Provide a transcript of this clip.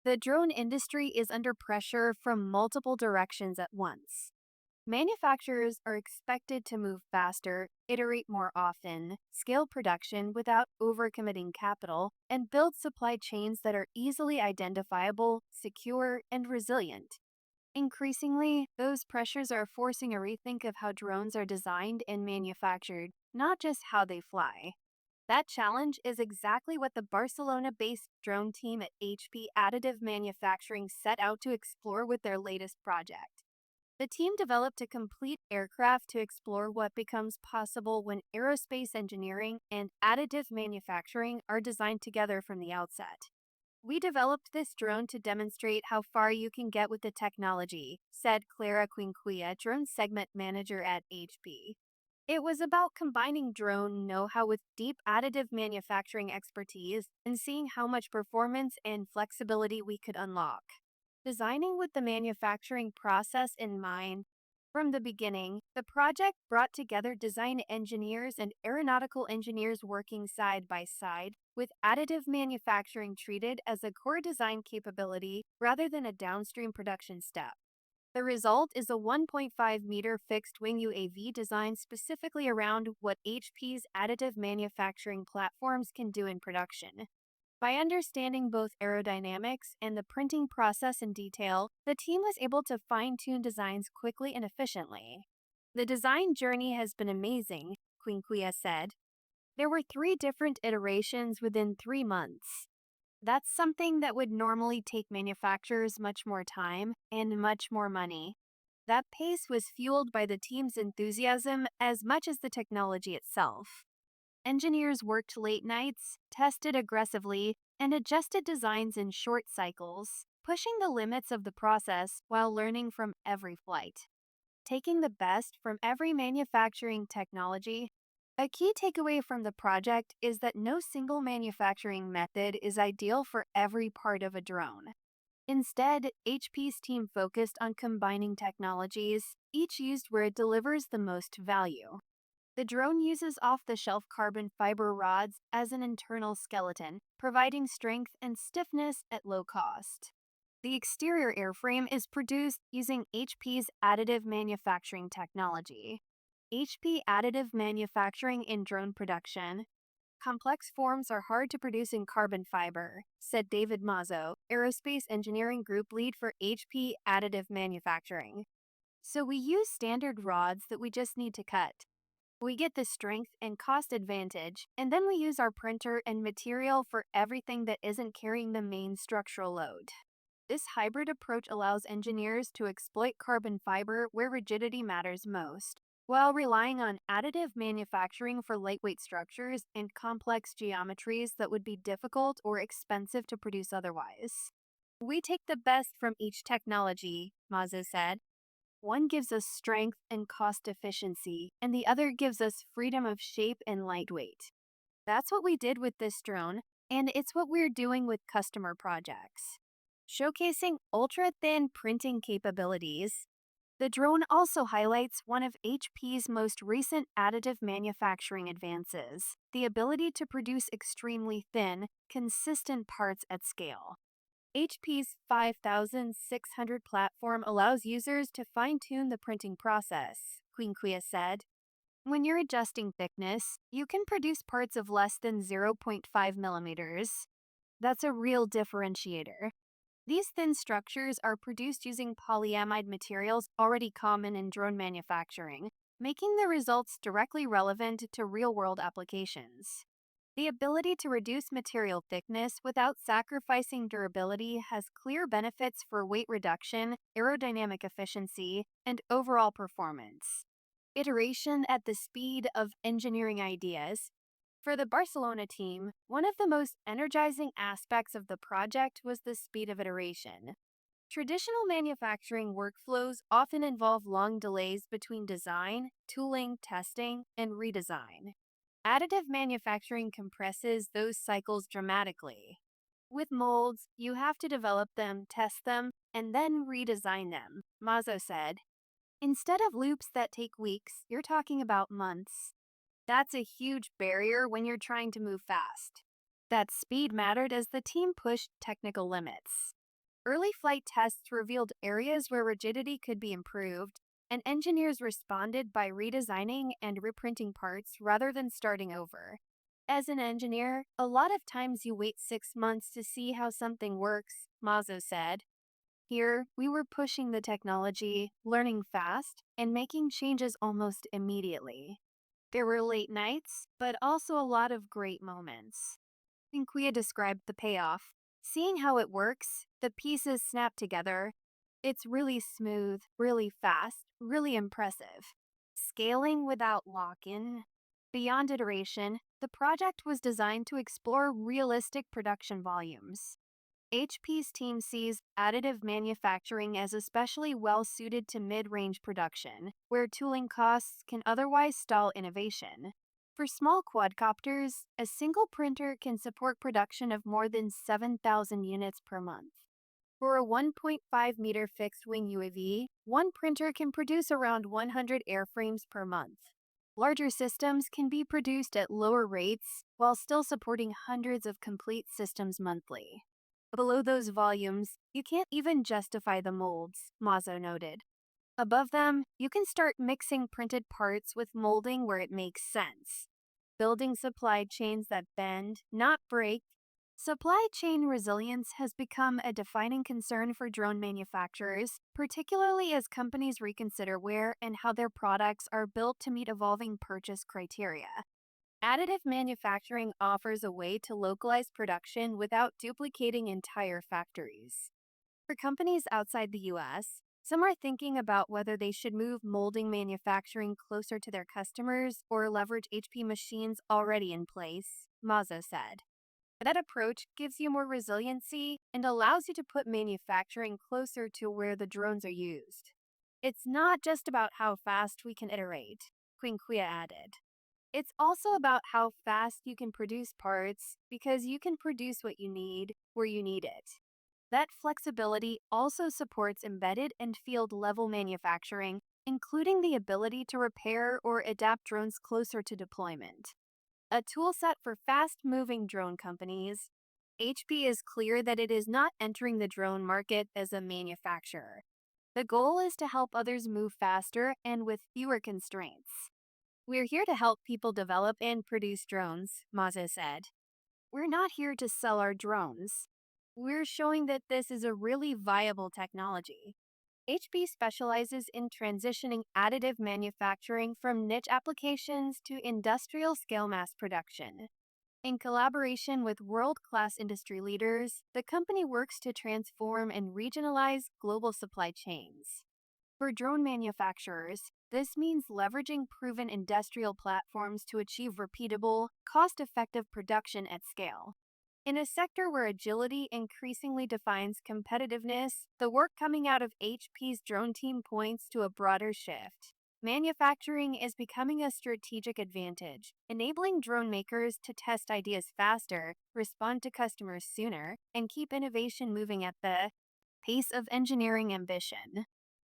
The drone industry is under pressure from multiple directions at once. Manufacturers are expected to move faster, iterate more often, scale production without overcommitting capital, and build supply chains that are easily identifiable, secure, and resilient. Increasingly, those pressures are forcing a rethink of how drones are designed and manufactured, not just how they fly. That challenge is exactly what the Barcelona-based drone team at HP Additive Manufacturing set out to explore with their latest project. The team developed a complete aircraft to explore what becomes possible when aerospace engineering and additive manufacturing are designed together from the outset. We developed this drone to demonstrate how far you can get with the technology, said Clara Quinquilla, drone segment manager at HP. It was about combining drone know-how with deep additive manufacturing expertise and seeing how much performance and flexibility we could unlock. Designing with the manufacturing process in mind, from the beginning, the project brought together design engineers and aeronautical engineers working side by side, with additive manufacturing treated as a core design capability rather than a downstream production step. The result is a 1.5-meter fixed-wing UAV designed specifically around what HP's additive manufacturing platforms can do in production. By understanding both aerodynamics and the printing process in detail, the team was able to fine-tune designs quickly and efficiently. The design journey has been amazing, Quinquilla said. There were 3 different iterations within 3 months. That's something that would normally take manufacturers much more time and much more money. That pace was fueled by the team's enthusiasm as much as the technology itself. Engineers worked late nights, tested aggressively, and adjusted designs in short cycles, pushing the limits of the process while learning from every flight. Taking the best from every manufacturing technology. A key takeaway from the project is that no single manufacturing method is ideal for every part of a drone. Instead, HP's team focused on combining technologies, each used where it delivers the most value. The drone uses off-the-shelf carbon fiber rods as an internal skeleton, providing strength and stiffness at low cost. The exterior airframe is produced using HP's additive manufacturing technology. HP Additive Manufacturing in drone production. Complex forms are hard to produce in carbon fiber, said David Mazzo, Aerospace Engineering Group Lead for HP Additive Manufacturing. So we use standard rods that we just need to cut. We get the strength and cost advantage, and then we use our printer and material for everything that isn't carrying the main structural load. This hybrid approach allows engineers to exploit carbon fiber where rigidity matters most, while relying on additive manufacturing for lightweight structures and complex geometries that would be difficult or expensive to produce otherwise. We take the best from each technology, Mazza said. One gives us strength and cost efficiency, and the other gives us freedom of shape and lightweight. That's what we did with this drone, and it's what we're doing with customer projects. Showcasing ultra-thin printing capabilities, the drone also highlights one of HP's most recent additive manufacturing advances, the ability to produce extremely thin, consistent parts at scale. HP's 5600 platform allows users to fine-tune the printing process, Quinquilla said. When you're adjusting thickness, you can produce parts of less than 0.5 millimeters. That's a real differentiator. These thin structures are produced using polyamide materials already common in drone manufacturing, making the results directly relevant to real-world applications. The ability to reduce material thickness without sacrificing durability has clear benefits for weight reduction, aerodynamic efficiency, and overall performance. Iteration at the speed of engineering ideas. For the Barcelona team, one of the most energizing aspects of the project was the speed of iteration. Traditional manufacturing workflows often involve long delays between design, tooling, testing, and redesign. Additive manufacturing compresses those cycles dramatically. With molds, you have to develop them, test them, and then redesign them, Mazzo said. Instead of loops that take weeks, you're talking about months. That's a huge barrier when you're trying to move fast. That speed mattered as the team pushed technical limits. Early flight tests revealed areas where rigidity could be improved, and engineers responded by redesigning and reprinting parts rather than starting over. As an engineer, a lot of times you wait 6 months to see how something works, Mazzo said. Here, we were pushing the technology, learning fast, and making changes almost immediately. There were late nights, but also a lot of great moments. Quinquilla described the payoff. Seeing how it works, the pieces snap together. It's really smooth, really fast, really impressive. Scaling without lock-in. Beyond iteration, the project was designed to explore realistic production volumes. HP's team sees additive manufacturing as especially well suited to mid range production, where tooling costs can otherwise stall innovation. For small quadcopters, a single printer can support production of more than 7,000 units per month. For a 1.5-meter fixed wing UAV, one printer can produce around 100 airframes per month. Larger systems can be produced at lower rates while still supporting hundreds of complete systems monthly. Below those volumes, you can't even justify the molds, Mazzo noted. Above them, you can start mixing printed parts with molding where it makes sense. Building supply chains that bend, not break. Supply chain resilience has become a defining concern for drone manufacturers, particularly as companies reconsider where and how their products are built to meet evolving purchase criteria. Additive manufacturing offers a way to localize production without duplicating entire factories. For companies outside the US, some are thinking about whether they should move molding manufacturing closer to their customers or leverage HP machines already in place, Mazzo said. That approach gives you more resiliency and allows you to put manufacturing closer to where the drones are used. It's not just about how fast we can iterate, Quinquilla added. It's also about how fast you can produce parts because you can produce what you need where you need it. That flexibility also supports embedded and field level manufacturing, including the ability to repair or adapt drones closer to deployment. A toolset for fast moving drone companies. HP is clear that it is not entering the drone market as a manufacturer. The goal is to help others move faster and with fewer constraints. We're here to help people develop and produce drones, Mazza said. We're not here to sell our drones. We're showing that this is a really viable technology. HP specializes in transitioning additive manufacturing from niche applications to industrial scale mass production. In collaboration with world-class industry leaders, the company works to transform and regionalize global supply chains. For drone manufacturers, this means leveraging proven industrial platforms to achieve repeatable, cost-effective production at scale. In a sector where agility increasingly defines competitiveness, the work coming out of HP's drone team points to a broader shift. Manufacturing is becoming a strategic advantage, enabling drone makers to test ideas faster, respond to customers sooner, and keep innovation moving at the pace of engineering ambition.